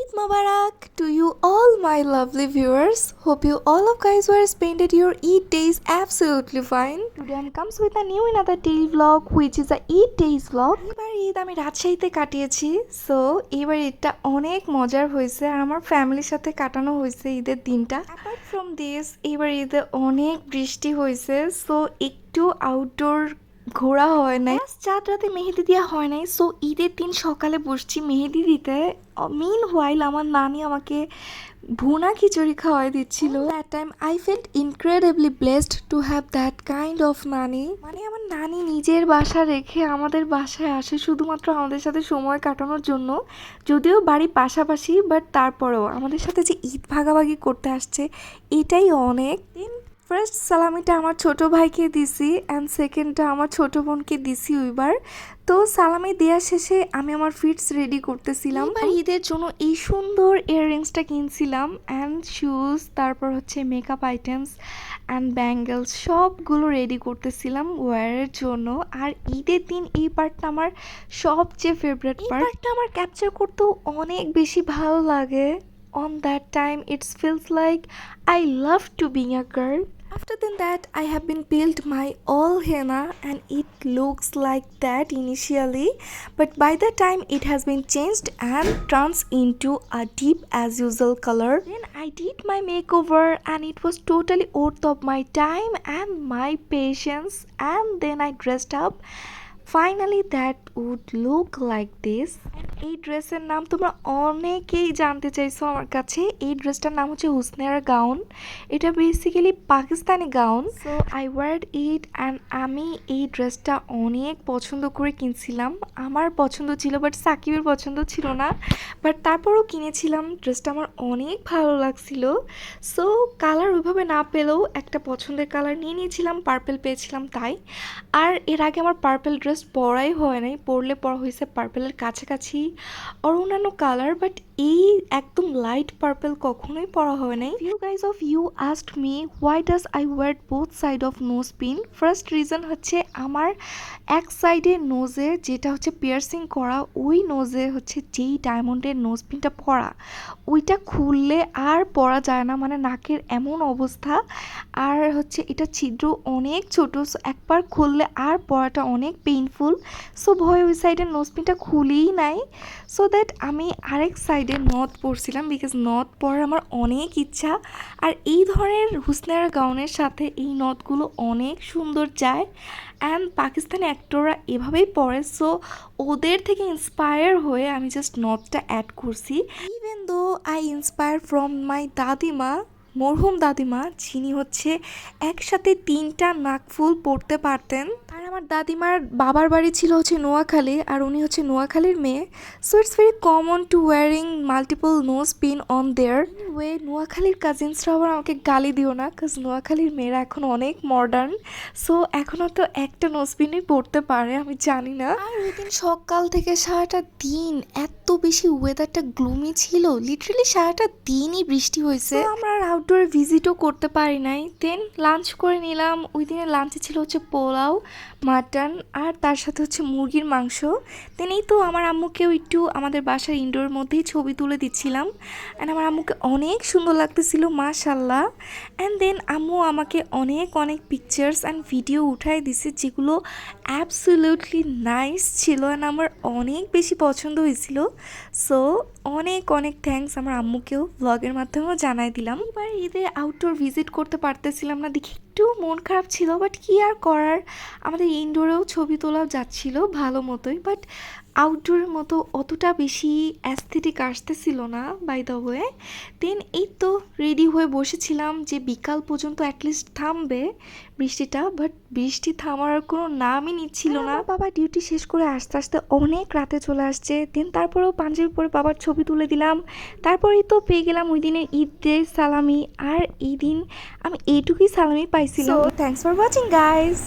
Eid Mubarak to you all my lovely viewers. Hope you all of guys were spended your Eid days absolutely fine. Today I comes with a new another daily vlog which is a Eid days vlog. এবার ঈদ আমি রাজশাহীতে কাটিয়েছি। So এবার ঈদটা অনেক মজার হয়েছে আর আমার ফ্যামিলির সাথে কাটানো হয়েছে ঈদের দিনটা। অ্যাপার্ট ফ্রম দিস এবার ঈদে অনেক বৃষ্টি হয়েছে। সো একটু আউটডোর ঘোরা হয় নাই, চাঁদ রাতে মেহেদি দেওয়া হয় নাই। সো ঈদের দিন সকালে বসছি মেহেদি দিতে। মিন হোয়াইল আমার নানি আমাকে ভুনা খিচুড়ি খাওয়াই দিচ্ছিল। That time I felt incredibly blessed to have that kind of নানি। মানে আমার নানি নিজের বাসা রেখে আমাদের বাসায় আসে শুধুমাত্র আমাদের সাথে সময় কাটানোর জন্য। যদিও বাড়ি পাশাপাশি, বাট তারপরেও আমাদের সাথে যে ঈদ ভাগাভাগি করতে আসছে এটাই অনেক। ফার্স্ট সালামিটা আমার ছোট ভাইকে দিছি অ্যান্ড সেকেন্ডটা আমার ছোট বোনকে দিছি ওইবার। তো সালামি দেওয়া শেষে আমি আমার ফিটস রেডি করতেছিলাম। আর ঈদের জন্য এই সুন্দর ইয়াররিংসটা কিনছিলাম অ্যান্ড শুজ, তারপর হচ্ছে মেকআপ আইটেমস অ্যান্ড ব্যাঙ্গেলস সবগুলো রেডি করতেছিলাম ওয়ারের জন্য। আর ঈদের দিন এই পার্টটা আমার সবচেয়ে ফেভারিট পার্ট। পার্টটা আমার ক্যাপচার করতেও অনেক বেশি ভালো লাগে। On that time it feels like I love to being a girl. After that I have been peeled my all henna and it looks like that initially, but by the time it has been changed and turns into a deep as usual color. Then I did my makeover and it was totally worth of my time and my patience, and then I dressed up. Finally that would look like this. এই ড্রেসের নাম তোমরা অনেকেই জানতে চাইছো আমার কাছে। এই ড্রেসটার নাম হচ্ছে হুসনেরা গাউন। এটা basically Pakistani gown. So I were it and আমি এই ড্রেসটা অনেক পছন্দ করে কিনছিলাম। আমার পছন্দ ছিল বাট সাকিবের পছন্দ ছিল না, বাট তারপরেও কিনেছিলাম। ড্রেসটা আমার অনেক ভালো লাগছিল। সো কালার ওইভাবে না পেলেও একটা পছন্দের কালার নিয়ে নিয়েছিলাম, পার্পেল পেয়েছিলাম তাই। আর এর আগে আমার পার্পেল ড্রেস পরাই হয় নাই, পরলে পরা হয়েছে পার্পেলের কাছাকাছি আর অন্যান্য কালার, বাট এই একদম লাইট পার্পল কখনোই পরা হয় নাই। Few guys of you asked me why does I wear both side of nose pin. First reason হচ্ছে আমার এক সাইডে নোজে যেটা হচ্ছে পিয়ার্সিং করা, ওই নোজে হচ্ছে যেই ডায়মন্ডের নোজ পিনটা পরা ওইটা খুললে আর পরা যায় না, মানে নাকের এমন অবস্থা। আর হচ্ছে এটা ছিদ্র অনেক ছোট, সো একবার খুললে আর পরাটা অনেক পেইনফুল। সো ভয় ওই সাইডের নোজ পিনটা খুলেই নাই। সো দ্যাট আমি আরেক সাইডে নথ পরছিলাম, বিকজ নথ পরার আমার অনেক ইচ্ছা। আর এই ধরনের হুসনেরা গাউনের সাথে এই নথগুলো অনেক সুন্দর যায় অ্যান্ড পাকিস্তানি অ্যাক্টররা এভাবেই পরে। সো ওদের থেকে ইন্সপায়ার হয়ে আমি জাস্ট নথটা অ্যাড করছি। Even though I inspire from my দাদিমা, মরহুম দাদিমা, যিনি হচ্ছে একসাথে 3টা নাকফুল পরতে পারতেন। আর আমার দাদিমার বাবার বাড়ি ছিল হচ্ছে নোয়াখালী আর উনি হচ্ছে নোয়াখালীর মেয়ে। So it's very common to wearing multiple nose pin on their way. নোয়াখালীর কাজিনসরা আবার আমাকে গালি দিও না, কাজ নোয়াখালীর মেয়েরা এখন অনেক মডার্ন। সো এখনও তো একটা নোজ পিনই পরতে পারে, আমি জানি না। আর ওই দিন সকাল থেকে সারাটা দিন এত বেশি ওয়েদারটা গ্লুমি ছিল, লিটারেলি সারাটা দিনই বৃষ্টি হয়েছে। আমরা আউটডোর ভিজিটও করতে পারি নাই। দেন লাঞ্চ করে নিলাম। ওই দিনের লাঞ্চে ছিল হচ্ছে পোলাও, মাটন আর তার সাথে হচ্ছে মুরগির মাংস। দেন এই তো আমার আম্মুকেও একটু আমাদের বাসার ইনডোরের মধ্যেই ছবি তুলে দিচ্ছিলাম অ্যান্ড আমার আম্মুকে অনেক সুন্দর লাগতেছিল মাশাল্লাহ। অ্যান্ড দেন আম্মু আমাকে অনেক অনেক পিকচার্স অ্যান্ড ভিডিও উঠাই দিছে যেগুলো অ্যাবসলিউটলি নাইস ছিল অ্যান্ড আমার অনেক বেশি পছন্দ হয়েছিল। সো অনেক অনেক থ্যাঙ্কস আমার আম্মুকেও ব্লগের মাধ্যমেও জানাই দিলাম। এবার ঈদে আউটডোর ভিজিট করতে পারতেছিলাম না দেখি একটু মন খারাপ ছিল, বাট কি আর করার, আমাদের ইনডোরেও ছবি তোলাও যাচ্ছিল ভালো মতোই, বাট আউটডোরের মতো অতটা বেশি অ্যাস্থেটিক আসতেছিল না বাই দ্য ওয়ে। দেন এই তো রেডি হয়ে বসেছিলাম যে বিকাল পর্যন্ত অ্যাটলিস্ট থামবে বৃষ্টিটা, বাট বৃষ্টি থামার কোনো নামই নিচ্ছিল না। বাবা ডিউটি শেষ করে আস্তে আস্তে অনেক রাতে চলে আসছে। দেন তারপরেও পাঞ্জাবি পরে বাবার ছবি তুলে দিলাম। তারপরেই তো পেয়ে গেলাম ওই দিনের ঈদের সালামি, আর এই দিন আমি এইটুকুই সালামি পাইছিলাম। Thanks for watching guys.